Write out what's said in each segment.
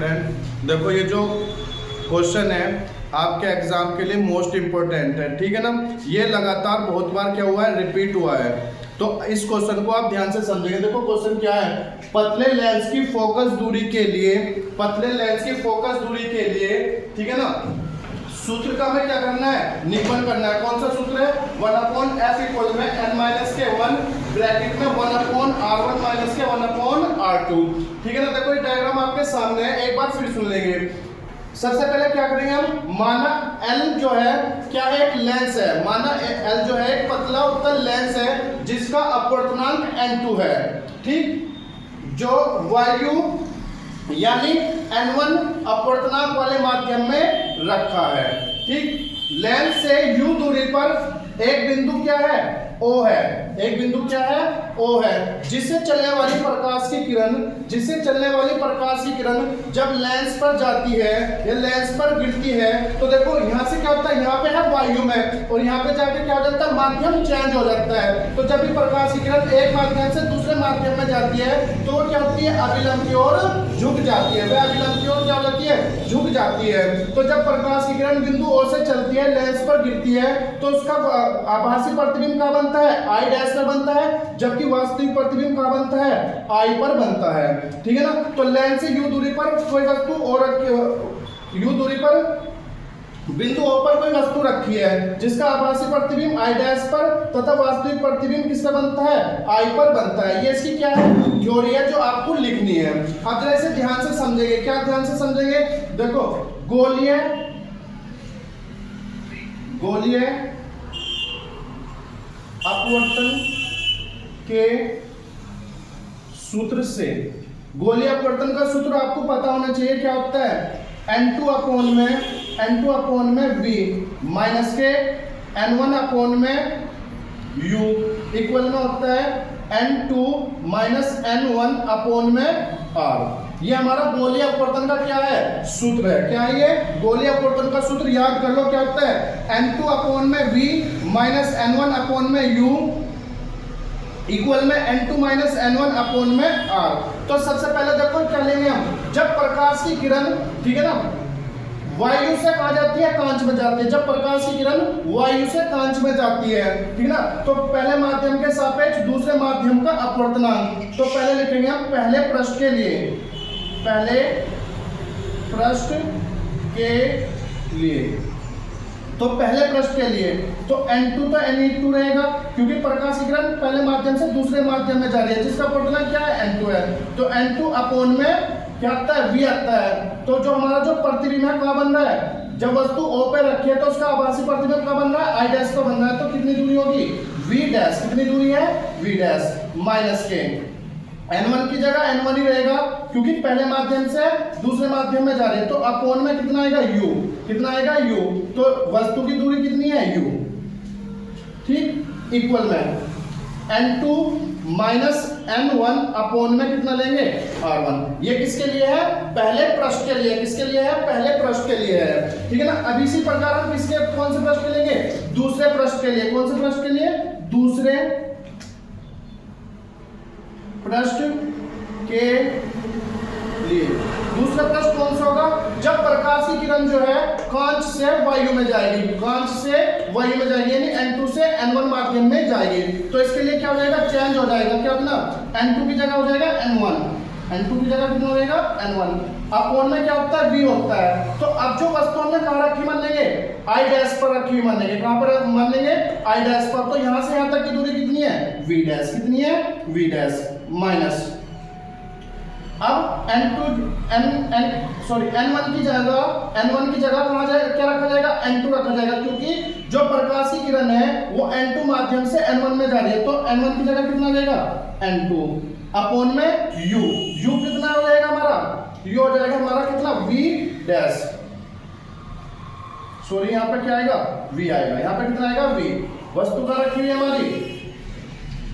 Student, देखो ये जो क्वेश्चन है आपके एग्जाम के लिए मोस्ट इम्पोर्टेंट है, ठीक है ना। ये लगातार बहुत बार क्या हुआ है, रिपीट हुआ है। तो इस क्वेश्चन को आप ध्यान से समझेंगे। देखो क्वेश्चन क्या है, पतले लेंस की फोकस दूरी के लिए, पतले लेंस की फोकस दूरी के लिए, ठीक है ना, सूत्र का हमें क्या करना है, निरूपण करना है। कौन सा सूत्र है, 1/f इक्वल में n-1 ब्रैकेट में 1/r1 के 1/r2, ठीक है ना। देखो ये डायग्राम आपके सामने है, एक बार फिर सुन लेंगे। सबसे पहले क्या करेंगे हम, माना L जो है क्या है, एक लेंस है। माना L जो है एक पतला उत्तल लेंस है जिसका अपवर्तनांक n2 है, ठीक। जो वायु यानी n1 अपवर्तनांक वाले माध्यम में रखा है, ठीक। लेंस से u दूरी पर एक बिंदु क्या है, O है। एक बिंदु क्या है, O है, जिससे चलने वाली प्रकाश की किरण, जिससे चलने वाली प्रकाश की किरण जब लेंस पर जाती है या लेंस पर गिरती है, तो देखो यहाँ से क्या होता है, यहाँ पे है वायु में, और यहाँ पे जाके क्या हो जाता है, माध्यम चेंज हो जाता है। तो जब भी प्रकाश की किरण एक माध्यम से दूसरे माध्यम में जाती है तो वो क्या होती है, अभिलंब की ओर झुक जाती है। वह अभिलंब की ओर क्या हो जाती है, झुक जाती है। तो जब प्रकाश की किरण बिंदु O से चलती है, लेंस पर गिरती है, तो उसका आभासी प्रतिबिंब क्या बनता है, I डैश पर बनता है, जबकि वास्तविक प्रतिबिंब कहाँ बनता है, I पर बनता है, ठीक है ना। तो लेंस से U दूरी पर कोई वस्तु और U दूरी पर बिंदु O पर कोई वस्तु रखी है जिसका आभासी प्रतिबिंब I डैश पर तथा वास्तविक प्रतिबिंब किस पर बनता है, I पर बनता है। ये इसकी क्या है, थ्योरी है जो आपको लिखनी है। अब जरा इसे ध्यान से समझेंगे। क्या ध्यान से समझेंगे, देखो गोलीय अपवर्तन के सूत्र से, गोलीय अपवर्तन का सूत्र आपको पता होना चाहिए। क्या होता है, n2 अपॉन में v माइनस के n1 अपॉन में u इक्वल में होता है n2 माइनस n1 अपॉन में r। ये हमारा गोलीय अपवर्तन का क्या है, सूत्र है। क्या है ये, गोलीय अपवर्तन का सूत्र याद कर लो। क्या होता है, n2 अपॉन में v माइनस n1 अपॉन में u इक्वल में n2 माइनस n1 अपॉन में r। तो सबसे पहले देखो क्या लेंगे हम, जब प्रकाश की किरण, ठीक है ना, वायु से कहाँ जाती है, कांच में जाती है। जब प्रकाश की किरण वायु से कांच में जाती है, ठीक है ना, तो पहले माध्यम के सापेक्ष दूसरे माध्यम का अपवर्तनांक। तो पहले लिखेंगे हम पहले पृष्ठ के लिए, पहले पृष्ठ के लिए, तो पहले पृष्ठ के लिए तो n2 तो n2 रहेगा, क्योंकि प्रकाश की किरण पहले माध्यम से दूसरे माध्यम में जा रही है जिसका अपवर्तनांक क्या है, n2 है। तो n2 अपॉन में क्या आता है, v आता है। तो जो हमारा जो प्रतिबिंब है कहाँ बन रहा है, जब वस्तु O पे रखी है तो उसका आभासी प्रतिबिंब कहाँ बन रहा है, I डैश पर बन रहा है। तो कितनी दूरी होगी, v डैश। कितनी दूरी है, v डैश माइनस के n1 की जगह n1 ही रहेगा, क्योंकि पहले माध्यम से दूसरे माध्यम में जा रही है। तो अपॉन में कितना आएगा, u। कितना आएगा, u। तो वस्तु की दूरी कितनी है, u, ठीक, इक्वल में n2 माइनस n1 अपॉन में कितना लेंगे, r1। ये किसके लिए है, पहले पृष्ठ के लिए। किसके लिए है, पहले पृष्ठ के लिए है, ठीक है ना। अब इसी प्रकार हम किसके, कौन से पृष्ठ के लेंगे, दूसरे पृष्ठ के लिए। कौन से पृष्ठ के लिए, दूसरे पृष्ठ के लिए। दूसरा पृष्ठ कौन सा होगा, जब प्रकाश की किरण जो है कांच से वायु में जाएगी, कांच से वायु में जाएगी, यानी n2 से n1 माध्यम में जाएगी। तो इसके लिए क्या हो जाएगा, चेंज हो जाएगा। क्या अपना n2 की जगह हो जाएगा n1, n2 की जगह कितना हो जाएगा, n1। अपॉन में क्या होता है, v होता है। तो अब जो वस्तु हमने कहाँ रखी मान लेंगे, I डैश पर रखी हुई मान लेंगे। कहाँ पर मान लेंगे, I डैश पर। तो यहाँ से यहाँ तक की दूरी कितनी है, v डैश। कितनी है, v डैश माइनस। अब n1 की जगह कहाँ जाएगा, क्या रखा जाएगा, n2 रखा जाएगा, क्योंकि जो प्रकाश की किरण है वो n2 माध्यम से n1 में जा रही है। तो n1 की जगह कितना जाएगा, n2 अपॉन में u कितना हो जाएगा हमारा, u हो जाएगा हमारा कितना, v डैश। सॉरी यहाँ पे क्या आएगा, v आएगा। यहाँ पे कितना आएगा, v। वस्तु कहाँ रखी हुई है हमारी,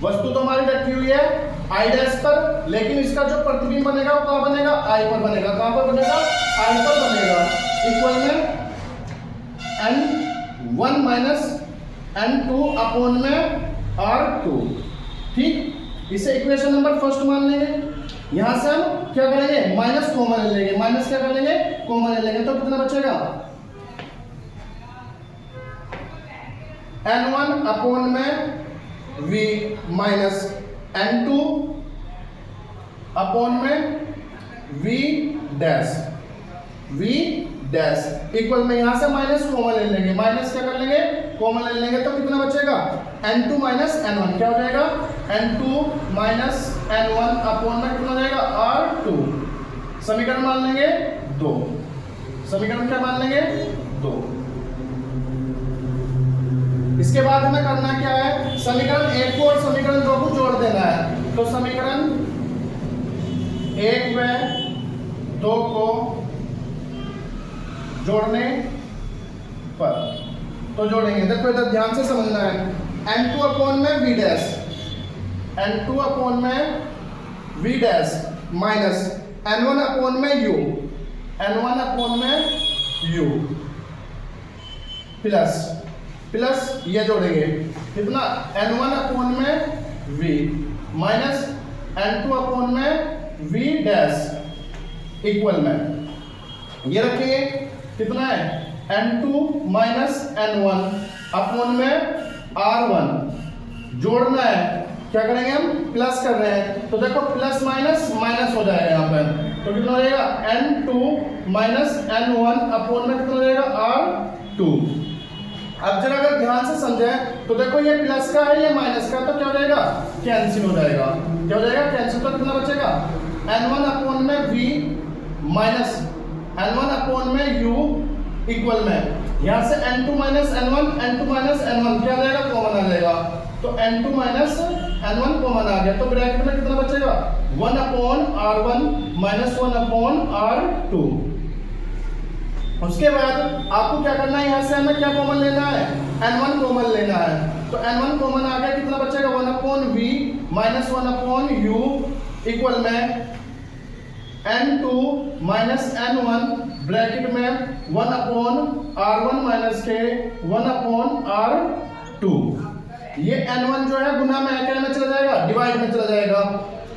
वस्तु तो हमारी रखी हुई है I डैश पर, लेकिन इसका जो प्रतिबिंब बनेगा वो कहाँ बनेगा, I पर बनेगा। कहाँ पर बनेगा, I पर बनेगा। इक्वल में n1 माइनस n2 अपॉन में r2, ठीक। इसे इक्वेशन नंबर फर्स्ट मान लेंगे। यहां से हम क्या करेंगे, माइनस कॉमन ले लेंगे, माइनस क्या कर लेंगे, कॉमन ले लेंगे, तो कितना बचेगा n1 अपॉन में v माइनस n2 अपॉन में v डैश इक्वल में यहां से माइनस कॉमन ले लेंगे, माइनस क्या कर लेंगे, कॉमन ले लेंगे, तो कितना बचेगा n2 माइनस n1, क्या हो जाएगा n2 माइनस n1 अपॉन में कितना हो जाएगा r2। समीकरण मान लेंगे 2, समीकरण क्या मान लेंगे 2। इसके बाद हमें करना क्या है, समीकरण 1 को और समीकरण 2 को जोड़ देना है। तो समीकरण 1 व 2 को जोड़ने पर तो जोड़ेंगे, देखो इधर ध्यान से समझना है, n2 अपॉन में v डैश, n2 अपॉन में v dash minus n1 upon में u, n1 अपॉन में u प्लस ये जोड़ेंगे कितना n1 अपॉन में v माइनस n2 अपॉन में v डैश इक्वल में ये रखेंगे कितना है n2 माइनस n1 अपॉन में r1 जोड़ना है, क्या करेंगे हम प्लस कर रहे हैं, तो देखो प्लस माइनस माइनस हो जाएगा यहाँ पर, तो कितना हो जाएगा n2 माइनस n1 अपॉन में कितना हो जाएगा r2। अब जरा अगर ध्यान से समझें तो देखो ये प्लस का है ये माइनस का, तो क्या हो जाएगा कैंसिल हो जाएगा, क्या हो जाएगा कैंसिल, तो कितना बचेगा n1 अपॉन में v माइनस n1 अपॉन में u इक्वल में यहां से n2 माइनस n1 क्या आ जाएगा कॉमन आ जाएगा, तो n2 माइनस n1 कॉमन आ गया, तो ब्रैकेट में कितना बचेगा 1 upon r1 minus 1 upon r2। उसके बाद आपको क्या करना है, यहां से हमें क्या कॉमन लेना है n1 कॉमन लेना है, तो n1 कॉमन आ गया, कितना बचेगा 1 upon v minus 1 upon u equal में n2 माइनस n1 ब्रैकेट में 1 अपॉन r1 माइनस के 1 अपॉन r2। ये n1 जो है गुना में क्या में चला जाएगा, डिवाइड में चला जाएगा,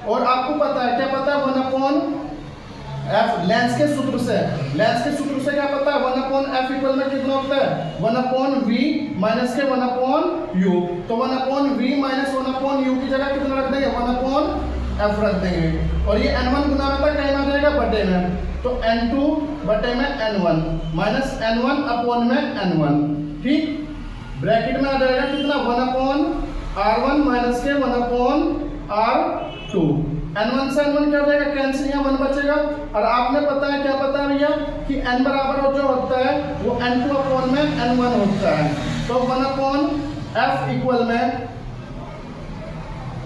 और आपको पता है क्या पता है 1 अपॉन f लेंस के सूत्र से क्या पता है 1 अपॉन f इक्वल में कितना होता है 1 अपॉन v माइनस के 1 अपॉन u, तो 1 upon v minus 1 upon u की जगह कितना रख देंगे 1 अपॉन f रख देंगे, और ये n1 गुना में था कहीं आ जाएगा बटे में, तो n2 बटे में n1 माइनस n1 अपॉन में n1, ठीक, ब्रैकेट में आ जाएगा कितना 1 अपॉन r1 माइनस के 1 अपॉन r2। n1 से n1 क्या हो जाएगा कैंसिल, यहाँ 1 बचेगा, और आपने पता है क्या पता है भैया कि n बराबर जो होता है वो n2 अपॉन में n1 होता है, तो 1 अपॉन f इक्वल में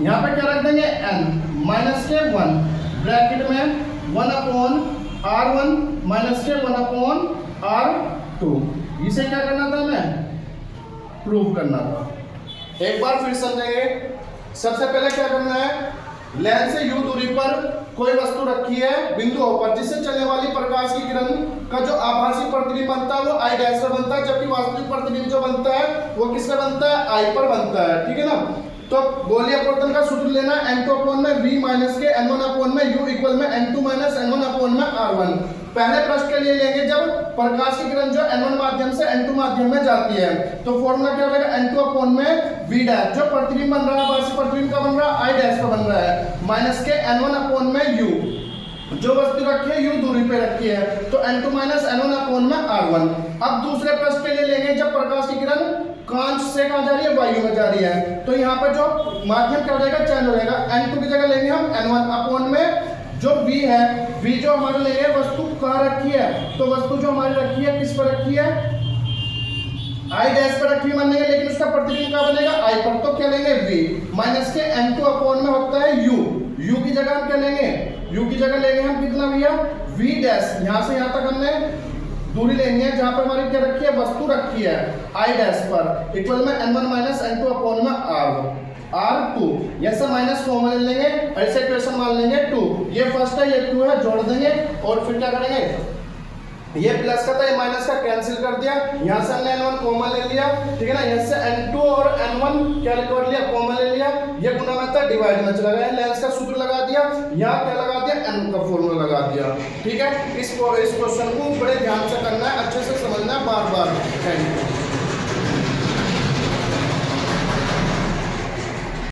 यहाँ पे क्या रख देंगे n माइनस के 1 ब्रैकेट में 1 अपॉन r1 माइनस के 1 अपॉन r2। इसे क्या करना था हमें प्रूव करना था। एक बार फिर समझेंगे, सबसे पहले क्या करना है, लेंस से u दूरी पर कोई वस्तु रखी है बिंदु O पर, जिससे चलने वाली प्रकाश की किरण का जो आभासी प्रतिबिंब बनता है वो I डैश पर बनता है, जबकि वास्तविक प्रतिबिंब जो बनता है वो किस पर बनता है I पर बनता है, ठीक है ना। तो गोलीय अपवर्तन का सूत्र लेना है n2 अपॉन में v माइनस के n1 अपॉन में u इक्वल में n2 माइनस n1 अपॉन में r1। पहले पृष्ठ के लिए लेंगे जब प्रकाश की किरण जो n1 माध्यम से n2 माध्यम में जाती है, तो फॉर्मूला क्या हो जाएगा n2 अपॉन में v डैश, जो प्रतिबिंब बन रहा है आभासी प्रतिबिंब का बन रहा है I डैश का बन रहा है, माइनस के n1 अपॉन में u, जो वस्तु रखी है u दूरी पे रखी है, तो n2 माइनस n1 अपॉन में r1। अब दूसरे पृष्ठ के लिए लेंगे जब प्रकाश की किरण कांच से कहाँ जा रही है वायु में जा रही है, तो यहाँ पे जो माध्यम क्या हो जाएगा चेंज हो जाएगा, n2 की जगह लेंगे हम n1 अपॉन में जो v है, v जो हमारे लेंगे वस्तु कहाँ रखी है, तो वस्तु जो हमारी रखी है किस पर रखी है I डैश पर रखी मानेंगे, लेकिन उसका प्रतिबिंब कहाँ बनेगा I पर, तो क्या लेंगे v माइनस के n2 अपॉन में होता है u की जगह हम क्या लेंगे, u की जगह लेंगे हम कितना भैया v डैश, यहाँ से यहाँ तक हमने दूरी लेनी है जहां पर हमारी क्या रखी है वस्तु रखी है I डैश पर, इक्वल में n1 माइनस n2 अपॉन में r2। ये सब माइनस कॉमन ले लेंगे, ऐसे इक्वेशन मान लेंगे 2, ये फर्स्ट है ये 2 है, जोड़ देंगे, और फिर क्या करेंगे, ये प्लस का था ये माइनस का कैंसिल कर दिया, यहाँ से हमने n1 कॉमन ले लिया, ठीक है ना, यहाँ से n2 और n1 क्या कर लिया कॉमन ले लिया, ये गुना में था डिवाइड में चला गया, लेंस का सूत्र लगा दिया, यहाँ क्या लगा n का फॉर्मूला लगा दिया। ठीक है, इस क्वेश्चन को बड़े ध्यान से करना है, अच्छे से समझना है बार बार। Thank you.